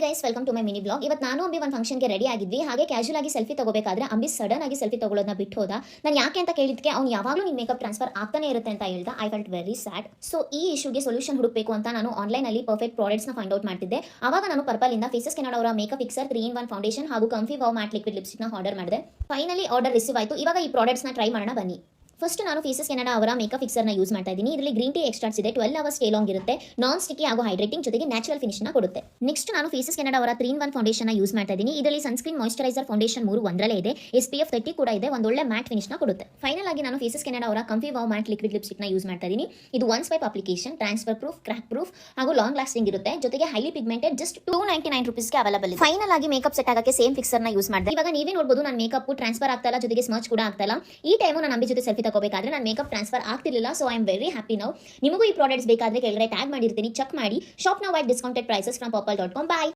Guys, welcome to my mini blog. ಇವತ್ತು ನಾನು ಅಂಬಿ ಒಂದು ಫಂಕ್ಷನ್ಗೆ ರೆಡಿ ಆಗಿದ್ವಿ. ಹಾಗೆ ಕ್ಯಾಶುಯಲ್ ಆಗಿ ಸೆಲ್ಫಿ ತಗೋಬೇಕಾದ್ರೆ ಅಂಬಿ ಸಡನ್ ಆಗಿ ಸೆಲ್ಫಿ ತಗೊಳ್ಳೋದನ್ನ ಬಿಟ್ಟು ಹೋದ. ನಾನು ಯಾಕೆ ಅಂತ ಕೇಳಿದ್ಕೆ ಅವ್ನು ಯಾವಾಗಲೂ ನಿಮ್ಮ ಮೇಕಪ್ ಟ್ರಾನ್ಸ್ಫರ್ ಆಗ್ತಾನೆ ಇರುತ್ತೆ ಅಂತ ಹೇಳ್ದ. I felt very sad. So ಈ ಇಶ್ಯೂಗೆ ಸೊಲ್ಯೂಷನ್ ಹುಡುಕಬೇಕು ಅಂತ ನಾನು ಆನ್ಲೈನ್ ಅಲ್ಲಿ ಪರ್ಫೆಕ್ಟ್ ಪ್ರಾಡಕ್ಟ್ಸ್ನ ಫೈಂಡ್ ಔಟ್ ಮಾಡ್ತಿದ್ದೆ. ಆವಾಗ ನಾನು ಪರ್ಪಲ್ ಇಂದ ಫೇಸಸ್ ಕೆನಡಾ ಅವರ ಮೇಕಪ್ ಫಿಕ್ಸರ್ 3-in-1 ಫೌಂಡೇಶನ್ ಹಾಗೂ ಕಂಫಿ ವಾವ್ ಮ್ಯಾಟ್ ಲಿಕ್ವಿಡ್ ಲಿಪ್ಸ್ಟಿಕ್ನ ಆರ್ಡರ್ ಮಾಡಿದೆ. ಫೈನಲಿ ಆರ್ಡರ್ ರಿಸೀವ್ ಆಯಿತು. ಇವಾಗ ಈ ಪ್ರಾಡಕ್ಟ್ಸ್ನ ಟ್ರೈ ಮಾಡೋಣ ಬನ್ನಿ. ಫಸ್ಟ್ ನಾನು ಫೇಸಸ್ ಕೆನಡಾ ಅವರ ಮೇಕಪ್ ಫಿಕ್ಸರ್ನ ಯೂಸ್ ಮಾಡ್ತಾ ಇದ್ದೀನಿ. ಇದರಲ್ಲಿ ಗ್ರೀನ್ ಟೀ ಎಕ್ಸ್ಟ್ರಾಕ್ಟ್ಸ್ ಇದೆ, 12 hours ಸ್ಟೇ ಲಾಂಗ್ ಇರುತ್ತೆ, ನಾನ್ ಸ್ಟಿಕ್ಕಿ ಹಾಗೂ ಹೈಡ್ರೇಟಿಂಗ್ ಜೊತೆಗೆ ನ್ಯಾಚುರಲ್ ಫಿನಿಶ್ನ ಕೊಡುತ್ತೆ. ನೆಕ್ಸ್ಟ್ ನಾನು ಫೇಸಸ್ ಕೆನಡಾ ಅವರ 3-in-1 ಫೌಂಡೇಶನ್ ಯೂಸ್ ಮಾಡ್ತಾ ಇದ್ದೀನಿ. ಇದರಲ್ಲಿ ಸನ್ಸ್ಕ್ರೀನ್, ಮಾಯಿಶ್ಚರೈಸರ್, ಫೌಂಡೇಶನ್ 3 ಒಂದರಲ್ಲೇ ಇದೆ. SPF 30 ಕೂಡ ಇದೆ, ಒಂದು ಒಳ್ಳೆ ಮ್ಯಾಟ್ ಫಿನಿಶ್ನ ಕೊಡುತ್ತೆ. ಫೈನಲ್ ಆಗಿ ನಾನು ಫೇಸಸ್ ಕೆನಡಾ ಅವರ ಕಂಫಿ ವಾವ್ ಮ್ಯಾಟ್ ಲಿಕ್ವಿಡ್ ಲಿಪ್ಸ್ಟಿಕ್ನ ಯೂಸ್ ಮಾಡ್ತಾ ಇದ್ದೀನಿ. ಇದು one swipe application, transfer proof, crack proof ಹಾಗೂ ಲಾಂಗ್ ಲಾಸ್ಟಿಂಗ್ ಇರುತ್ತೆ. ಜೊತೆಗೆ ಹೈಲಿ ಪಿಗ್ಮೆಂಟೆಡ್, ಜಸ್ಟ್ 299 rupeesಗೆ ಅವೈಲೇಬಲ್ ಇದೆ. ಫೈನಲ್ ಆಗಿ ಮೇಕಪ್ ಸೆಟ್ ಆಗಕ್ಕೆ ಸೇಮ್ ಫಿಕ್ಸರ್ನ ಯೂಸ್ ಮಾಡಿದೆ. ಇವಾಗ ನೀವೇ ನೋಡಬಹುದು ನನ್ನ ಮೇಕಪ್ ಟ್ರಾನ್ಸ್ಫರ್ ಆಗ್ತಾ ಇಲ್ಲ, ಜೊತೆಗೆ ಸ್ಮಚ್ ಕೂಡ ಆಗ್ತಾ ಇಲ್ಲ. ಈ ಟೈಮು ನಾನು ಅಂಬಿ ಜೊತೆ ಸೆಲ್ಫಿ ತಗೋಬೇಕಾದ್ರೆ ನನ್ನ ಮೇಕಪ್ ಟ್ರಾನ್ಸ್ಫರ್ ಆಗ್ತಿರಲಿಲ್ಲ. So I am very happy now. ನಿಮಗೂ ಈ ಪ್ರಾಡಕ್ಟ್ಸ್ ಬೇಕಾದ್ರೆ ಕೆಳಗಡೆ ಟ್ಯಾಗ್ ಮಾಡಿರ್ತೀನಿ, ಚೆಕ್ ಮಾಡಿ. Shop now at discounted prices from purple.com. Bye.